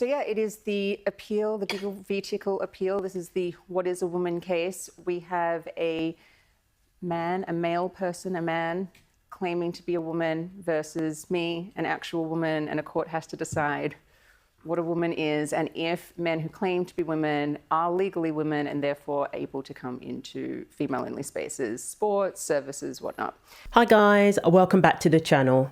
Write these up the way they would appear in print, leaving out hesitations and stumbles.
So yeah, it is the appeal, the Giggle v. Tickle appeal. This is the what is a woman case. We have a male person, a man, claiming to be a woman versus me, an actual woman, and a court has to decide what a woman is and if men who claim to be women are legally women and therefore able to come into female-only spaces, sports, services, whatnot. Hi guys, welcome back to the channel.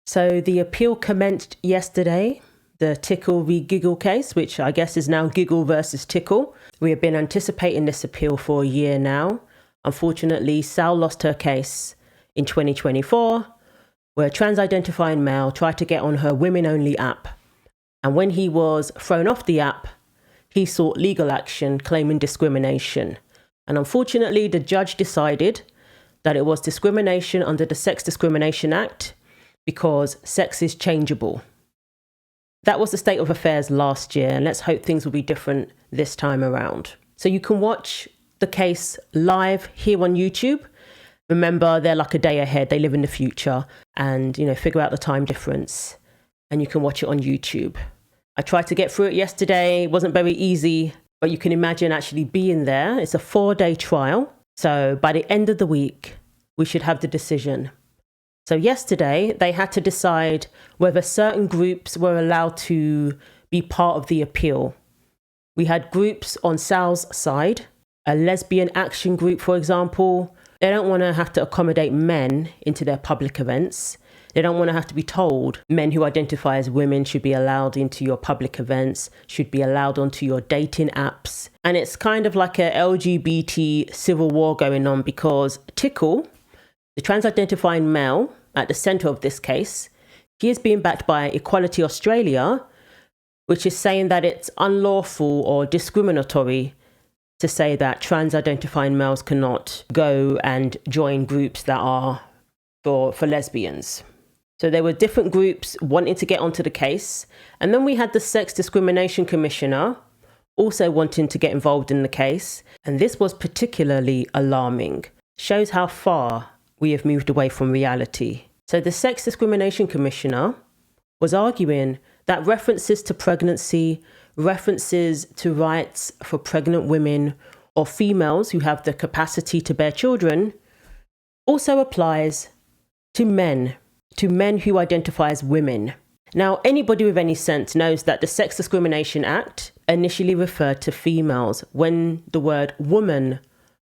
So the appeal commenced yesterday, the Tickle v Giggle case, which I guess is now Giggle versus Tickle. We have been anticipating this appeal for a year now. Unfortunately, Sall lost her case in 2024, where a trans-identifying male tried to get on her women-only app. And when he was thrown off the app, he sought legal action claiming discrimination. And unfortunately, the judge decided that it was discrimination under the Sex Discrimination Act because sex is changeable. That was the state of affairs last year, and let's hope things will be different this time around. So you can watch the case live here on YouTube. Remember, they're like a day ahead. They live in the future and, figure out the time difference. And you can watch it on YouTube. I tried to get through it yesterday. It wasn't very easy, but you can imagine actually being there. It's a 4-day trial. So by the end of the week, we should have the decision. So yesterday, they had to decide whether certain groups were allowed to be part of the appeal. We had groups on Sall's side, a lesbian action group, for example. They don't want to have to accommodate men into their public events. They don't want to have to be told men who identify as women should be allowed into your public events, should be allowed onto your dating apps. And it's kind of like a LGBT civil war going on because Tickle, the trans-identifying male at the centre of this case, he is being backed by Equality Australia, which is saying that it's unlawful or discriminatory to say that trans-identifying males cannot go and join groups that are for lesbians. So there were different groups wanting to get onto the case. And then we had the Sex Discrimination Commissioner also wanting to get involved in the case. And this was particularly alarming. Shows how far we have moved away from reality. So the Sex Discrimination Commissioner was arguing that references to pregnancy, references to rights for pregnant women or females who have the capacity to bear children also applies to men who identify as women. Now, anybody with any sense knows that the Sex Discrimination Act initially referred to females when the word woman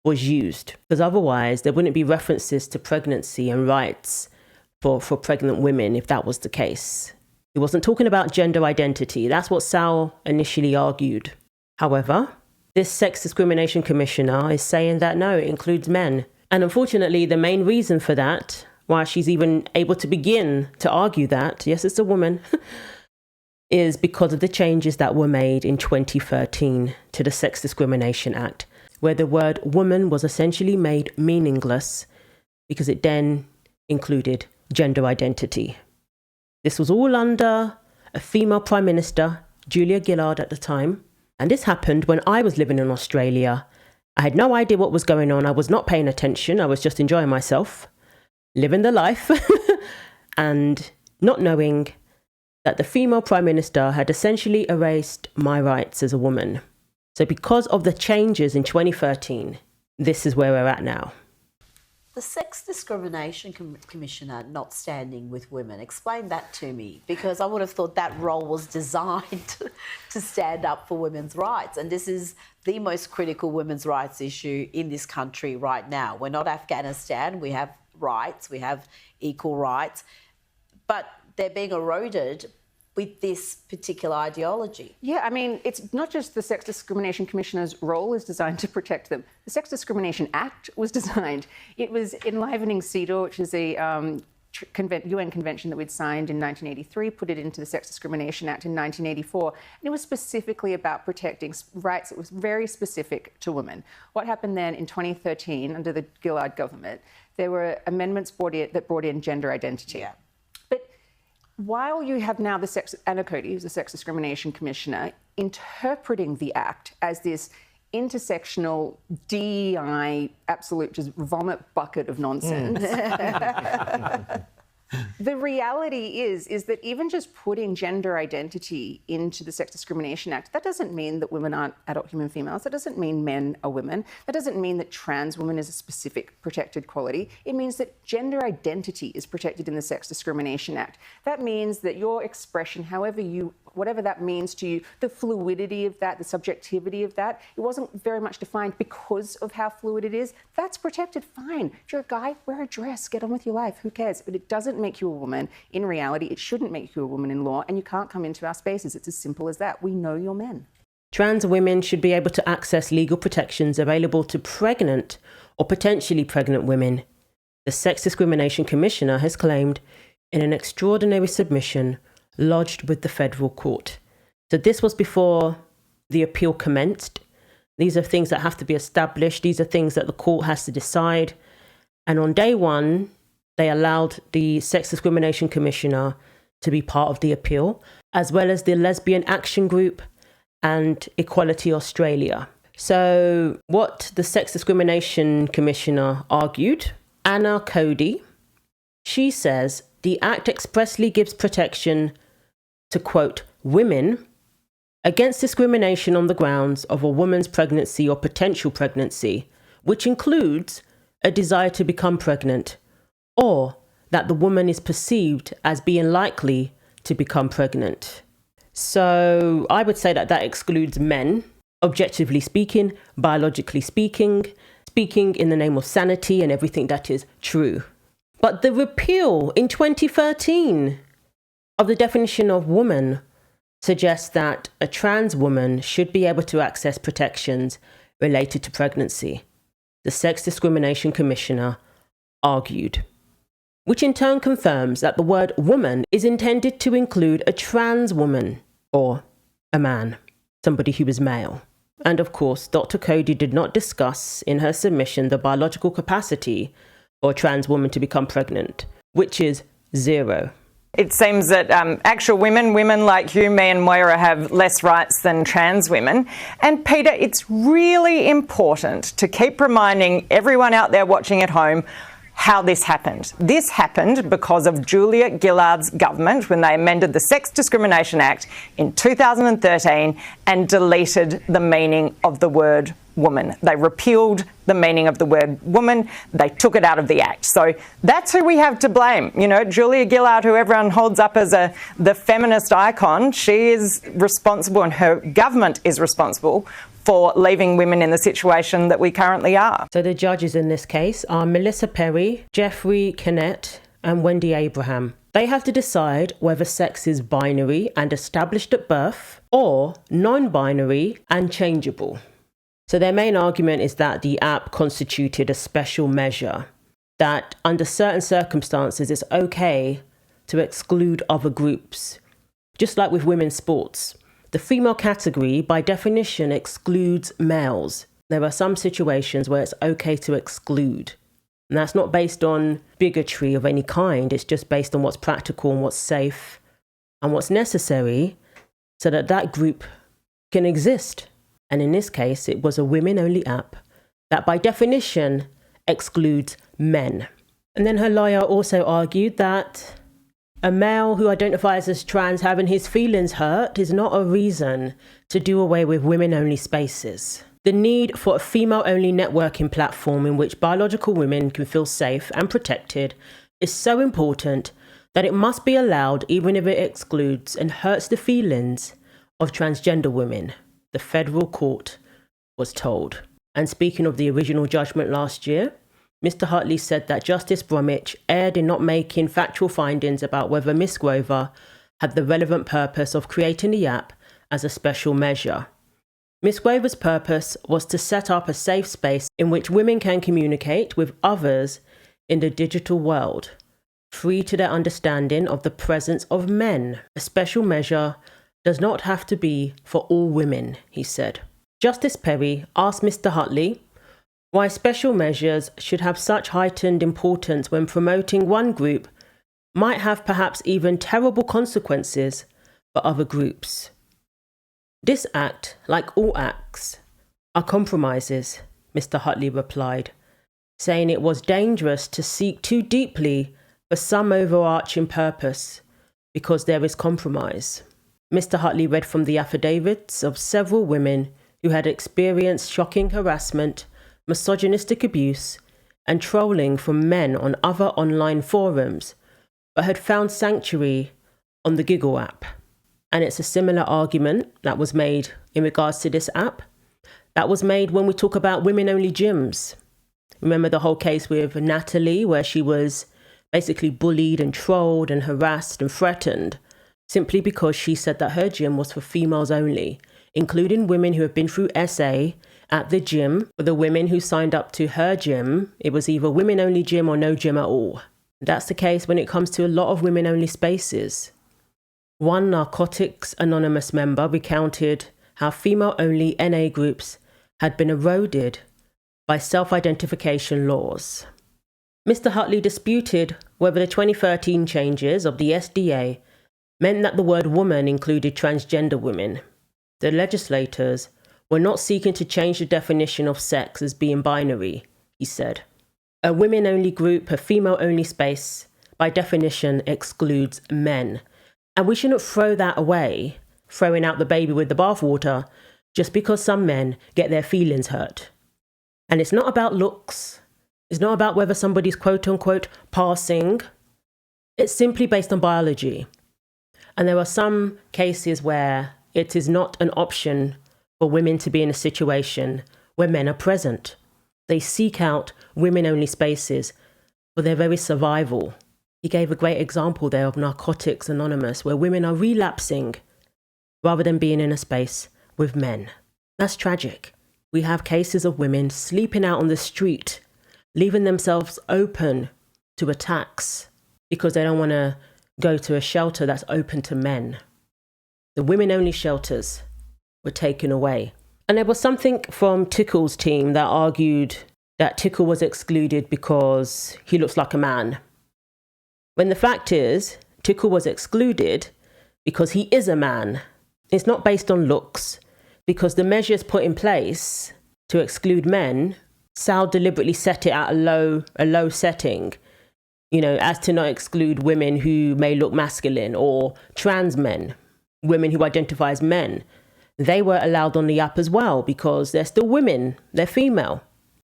was used, because otherwise there wouldn't be references to pregnancy and rights for pregnant women if that was the case. He wasn't talking about gender identity. That's what Sall initially argued. However, this Sex Discrimination Commissioner is saying that no, it includes men. And unfortunately, the main reason for that, why she's even able to begin to argue that, yes, it's a woman, is because of the changes that were made in 2013 to the Sex Discrimination Act, where the word woman was essentially made meaningless because it then included gender identity. This was all under a female Prime Minister, Julia Gillard at the time. And this happened when I was living in Australia. I had no idea what was going on. I was not paying attention. I was just enjoying myself, living the life, and not knowing that the female Prime Minister had essentially erased my rights as a woman. So because of the changes in 2013, this is where we're at now. The Sex Discrimination Commissioner not standing with women. Explain that to me, because I would have thought that role was designed to stand up for women's rights. And this is the most critical women's rights issue in this country right now. We're not Afghanistan. We have rights. We have equal rights. But they're being eroded with this particular ideology. Yeah, I mean, it's not just the Sex Discrimination Commissioner's role is designed to protect them. The Sex Discrimination Act was designed. It was enlivening CEDAW, which is a UN convention that we'd signed in 1983, put it into the Sex Discrimination Act in 1984. And it was specifically about protecting rights. It was very specific to women. What happened then in 2013 under the Gillard government, there were amendments that brought in gender identity. Yeah. While you have now the Anna Cody, who's the Sex Discrimination Commissioner, interpreting the Act as this intersectional DEI absolute just vomit bucket of nonsense, The reality is that even just putting gender identity into the Sex Discrimination Act, that doesn't mean that women aren't adult human females. That doesn't mean men are women. That doesn't mean that trans women is a specific protected quality. It means that gender identity is protected in the Sex Discrimination Act. That means that your expression, whatever that means to you, the fluidity of that, the subjectivity of that, it wasn't very much defined because of how fluid it is. That's protected, fine. If you're a guy, wear a dress, get on with your life, who cares? But it doesn't make you a woman. In reality, it shouldn't make you a woman in law, and you can't come into our spaces. It's as simple as that. We know you're men. Trans women should be able to access legal protections available to pregnant or potentially pregnant women, the Sex Discrimination Commissioner has claimed in an extraordinary submission lodged with the federal court. So this was before the appeal commenced. These are things that have to be established. These are things that the court has to decide. And on day one, they allowed the Sex Discrimination Commissioner to be part of the appeal, as well as the Lesbian Action Group and Equality Australia. So what the Sex Discrimination Commissioner argued, Anna Cody, she says the Act expressly gives protection to, quote, women against discrimination on the grounds of a woman's pregnancy or potential pregnancy, which includes a desire to become pregnant, or that the woman is perceived as being likely to become pregnant. So I would say that that excludes men, objectively speaking, biologically speaking, speaking in the name of sanity and everything that is true. But the repeal in 2013 of the definition of woman suggests that a trans woman should be able to access protections related to pregnancy, the Sex Discrimination Commissioner argued, which in turn confirms that the word woman is intended to include a trans woman or a man, somebody who is male. And of course, Dr. Cody did not discuss in her submission the biological capacity for a trans woman to become pregnant, which is 0. It seems that actual women like you, me and Moira, have less rights than trans women. And Peter, it's really important to keep reminding everyone out there watching at home how this happened. This happened because of Julia Gillard's government when they amended the Sex Discrimination Act in 2013 and deleted the meaning of the word woman. They repealed the meaning of the word woman. They took it out of the Act. So that's who we have to blame. You know, Julia Gillard, who everyone holds up as the feminist icon, she is responsible, and her government is responsible for leaving women in the situation that we currently are. So the judges in this case are Melissa Perry, Jeffrey Kennett, and Wendy Abraham. They have to decide whether sex is binary and established at birth or non-binary and changeable. So their main argument is that the app constituted a special measure, that under certain circumstances it's okay to exclude other groups, just like with women's sports. The female category, by definition, excludes males. There are some situations where it's okay to exclude. And that's not based on bigotry of any kind. It's just based on what's practical and what's safe and what's necessary so that that group can exist. And in this case, it was a women-only app that by definition excludes men. And then her lawyer also argued that a male who identifies as trans having his feelings hurt is not a reason to do away with women-only spaces. The need for a female-only networking platform in which biological women can feel safe and protected is so important that it must be allowed even if it excludes and hurts the feelings of transgender women, the federal court was told. And speaking of the original judgment last year, Mr. Hartley said that Justice Bromwich erred in not making factual findings about whether Ms. Grover had the relevant purpose of creating the app as a special measure. Ms. Grover's purpose was to set up a safe space in which women can communicate with others in the digital world, free to their understanding of the presence of men. A special measure does not have to be for all women, he said. Justice Perry asked Mr. Hartley why special measures should have such heightened importance when promoting one group might have perhaps even terrible consequences for other groups. This act, like all acts, are compromises, Mr. Hartley replied, saying it was dangerous to seek too deeply for some overarching purpose because there is compromise. Mr. Hutley read from the affidavits of several women who had experienced shocking harassment, misogynistic abuse, and trolling from men on other online forums, but had found sanctuary on the Giggle app. And it's a similar argument that was made in regards to this app. That was made when we talk about women-only gyms. Remember the whole case with Natalie, where she was basically bullied and trolled and harassed and threatened simply because she said that her gym was for females only, including women who have been through SA at the gym. For the women who signed up to her gym, it was either women-only gym or no gym at all. That's the case when it comes to a lot of women-only spaces. One Narcotics Anonymous member recounted how female-only NA groups had been eroded by self-identification laws. Mr. Hutley disputed whether the 2013 changes of the SDA meant that the word woman included transgender women. The legislators were not seeking to change the definition of sex as being binary, he said. A women-only group, a female-only space, by definition excludes men. And we shouldn't throw that away, throwing out the baby with the bathwater, just because some men get their feelings hurt. And it's not about looks. It's not about whether somebody's quote-unquote passing. It's simply based on biology. And there are some cases where it is not an option for women to be in a situation where men are present. They seek out women-only spaces for their very survival. He gave a great example there of Narcotics Anonymous, where women are relapsing rather than being in a space with men. That's tragic. We have cases of women sleeping out on the street, leaving themselves open to attacks because they don't want to go to a shelter that's open to men. The women-only shelters were taken away. And there was something from Tickle's team that argued that Tickle was excluded because he looks like a man. When the fact is, Tickle was excluded because he is a man. It's not based on looks, because the measures put in place to exclude men, Sall deliberately set it at a low setting, as to not exclude women who may look masculine or trans men, women who identify as men. They were allowed on the app as well because they're still women, they're female,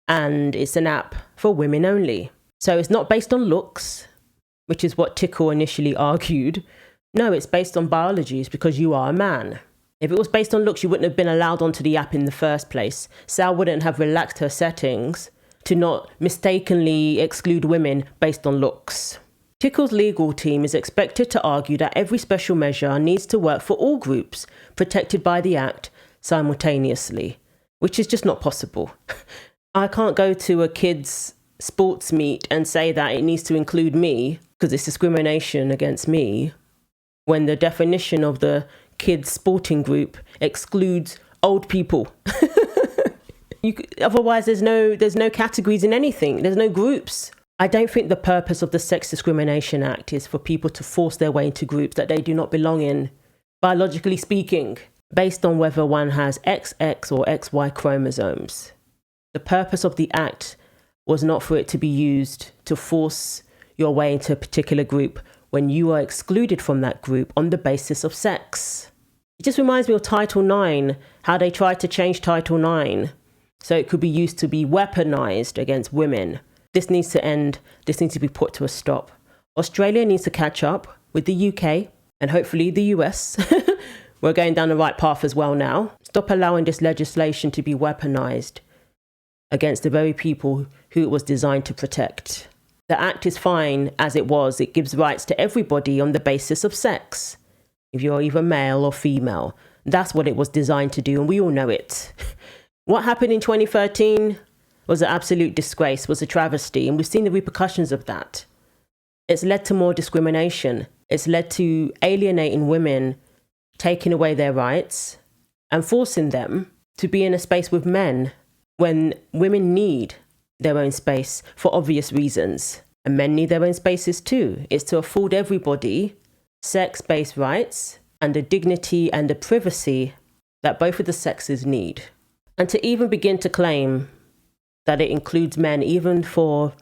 and it's an app for women only. So it's not based on looks, which is what Tickle initially argued. No, it's based on biology. It's because you are a man. If it was based on looks, you wouldn't have been allowed onto the app in the first place. Sall wouldn't have relaxed her settings to not mistakenly exclude women based on looks. Tickle's legal team is expected to argue that every special measure needs to work for all groups protected by the Act simultaneously, which is just not possible. I can't go to a kid's sports meet and say that it needs to include me because it's discrimination against me, when the definition of the kids' sporting group excludes old people. Otherwise, there's no categories in anything. There's no groups. I don't think the purpose of the Sex Discrimination Act is for people to force their way into groups that they do not belong in, biologically speaking, based on whether one has XX or XY chromosomes. The purpose of the Act was not for it to be used to force your way into a particular group when you are excluded from that group on the basis of sex. It just reminds me of Title IX, how they tried to change Title IX so it could be used to be weaponized against women. This needs to end. This needs to be put to a stop. Australia needs to catch up with the UK and hopefully the US. We're going down the right path as well now. Stop allowing this legislation to be weaponized against the very people who it was designed to protect. The Act is fine as it was. It gives rights to everybody on the basis of sex. If you're either male or female, that's what it was designed to do, and we all know it. What happened in 2013 was an absolute disgrace, was a travesty, and we've seen the repercussions of that. It's led to more discrimination. It's led to alienating women, taking away their rights, and forcing them to be in a space with men when women need their own space for obvious reasons. And men need their own spaces too. It's to afford everybody sex-based rights and the dignity and the privacy that both of the sexes need. And to even begin to claim that it includes men even for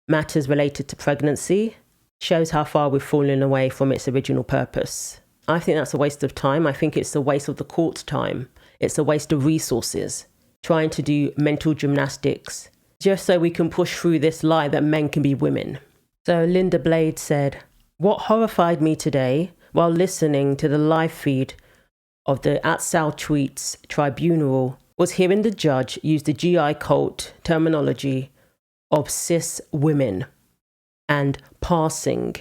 matters related to pregnancy shows how far we've fallen away from its original purpose. I think that's a waste of time. I think it's a waste of the court's time. It's a waste of resources, trying to do mental gymnastics, just so we can push through this lie that men can be women. So Linda Blade said, "What horrified me today while listening to the live feed of the @Sal Tweets tribunal was hearing the judge use the GI cult terminology of cis women and passing.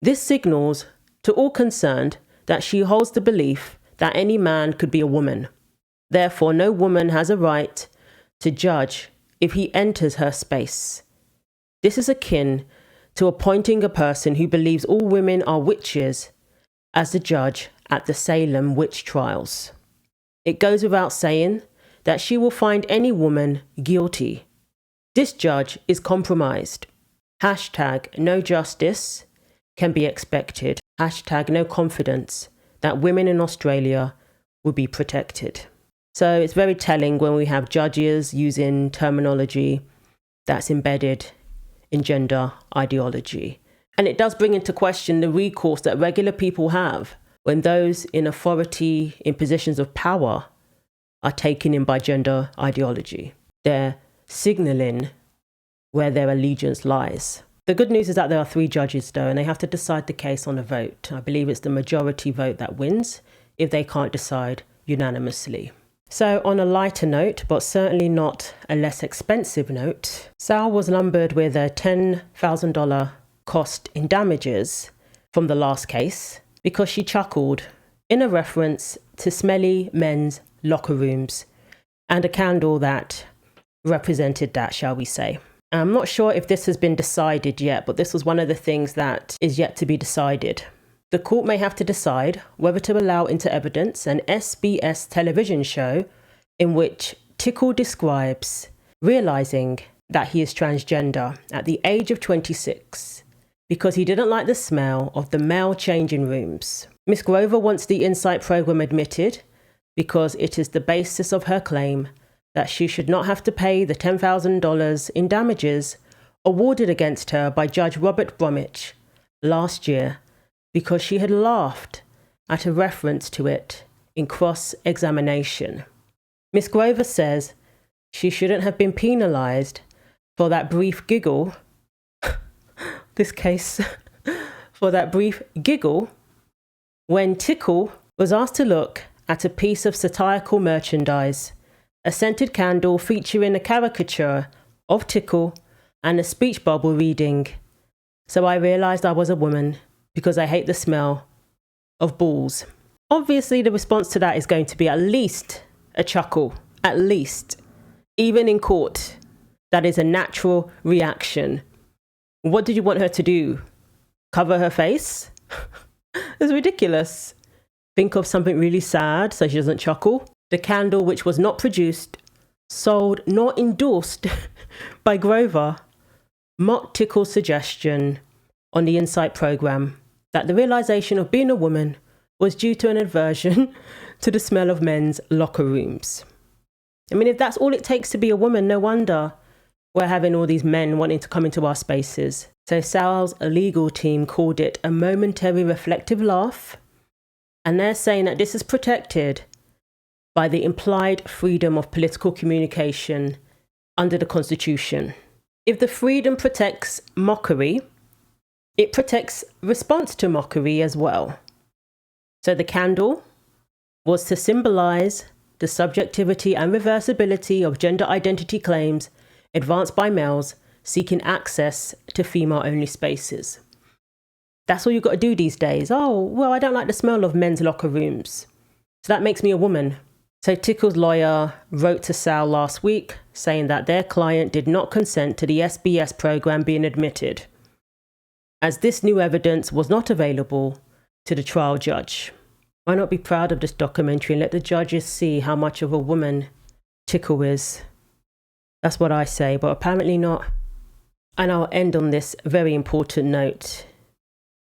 This signals to all concerned that she holds the belief that any man could be a woman. Therefore, no woman has a right to judge if he enters her space. This is akin to appointing a person who believes all women are witches as the judge at the Salem witch trials. It goes without saying that she will find any woman guilty. This judge is compromised. #no justice can be expected. #no confidence that women in Australia will be protected." So it's very telling when we have judges using terminology that's embedded in gender ideology. And it does bring into question the recourse that regular people have when those in authority, in positions of power, are taken in by gender ideology. They're signalling where their allegiance lies. The good news is that there are 3 judges though, and they have to decide the case on a vote. I believe it's the majority vote that wins if they can't decide unanimously. So on a lighter note, but certainly not a less expensive note, Sal was lumbered with a $10,000 cost in damages from the last case because she chuckled in a reference to smelly men's locker rooms and a candle that represented that, shall we say. I'm not sure if this has been decided yet, but this was one of the things that is yet to be decided. The court may have to decide whether to allow into evidence an SBS television show in which Tickle describes realising that he is transgender at the age of 26 because he didn't like the smell of the male changing rooms. Miss Grover wants the Insight programme admitted because it is the basis of her claim that she should not have to pay the $10,000 in damages awarded against her by Judge Robert Bromwich last year because she had laughed at a reference to it in cross-examination. Miss Grover says she shouldn't have been penalised for that brief giggle, for that brief giggle when Tickle was asked to look at a piece of satirical merchandise, a scented candle featuring a caricature of Tickle and a speech bubble reading, "So I realised I was a woman because I hate the smell of balls." Obviously, the response to that is going to be at least a chuckle, at least. Even in court, that is a natural reaction. What did you want her to do? Cover her face? It's ridiculous. Think of something really sad so she doesn't chuckle. The candle, which was not produced, sold, nor endorsed by Grover, mocked Tickle's suggestion on the Insight programme that the realisation of being a woman was due to an aversion to the smell of men's locker rooms. I mean, if that's all it takes to be a woman, no wonder we're having all these men wanting to come into our spaces. So Sal's legal team called it a momentary reflective laugh, and they're saying that this is protected by the implied freedom of political communication under the Constitution. If the freedom protects mockery, it protects response to mockery as well. So the candle was to symbolise the subjectivity and reversibility of gender identity claims advanced by males seeking access to female-only spaces. That's all you've got to do these days. Oh, well, I don't like the smell of men's locker rooms, so that makes me a woman. So Tickle's lawyer wrote to Sal last week saying that their client did not consent to the SBS programme being admitted, as this new evidence was not available to the trial judge. Why not be proud of this documentary and let the judges see how much of a woman Tickle is? That's what I say, but apparently not. And I'll end on this very important note.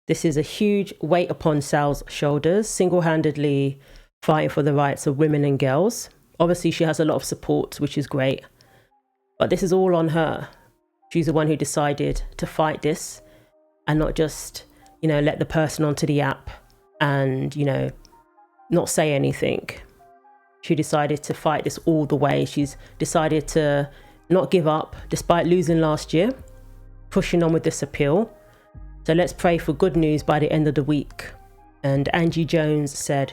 This is a huge weight upon Sal's shoulders, single-handedly fighting for the rights of women and girls. Obviously, she has a lot of support, which is great. But this is all on her. She's the one who decided to fight this. and not just, let the person onto the app and, not say anything. She decided to fight this all the way. She's decided to not give up despite losing last year, pushing on with this appeal. So let's pray for good news by the end of the week. And Angie Jones said,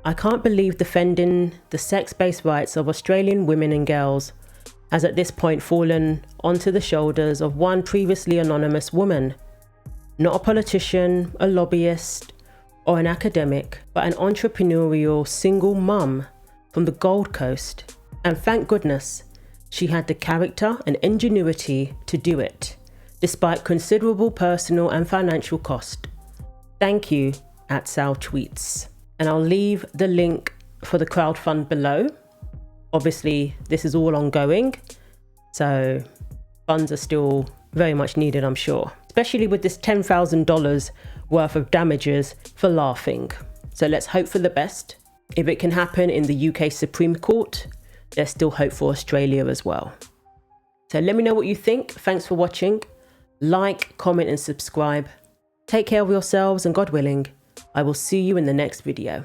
"I can't believe defending the sex-based rights of Australian women and girls has at this point fallen onto the shoulders of one previously anonymous woman. Not a politician, a lobbyist, or an academic, but an entrepreneurial single mum from the Gold Coast. And thank goodness she had the character and ingenuity to do it, despite considerable personal and financial cost. Thank you," at Sal Tweets. And I'll leave the link for the crowdfund below. Obviously, this is all ongoing, so funds are still very much needed, I'm sure. Especially with this $10,000 worth of damages for laughing. So let's hope for the best. If it can happen in the UK Supreme Court, there's still hope for Australia as well. So let me know what you think. Thanks for watching. Like, comment and subscribe. Take care of yourselves, and God willing, I will see you in the next video.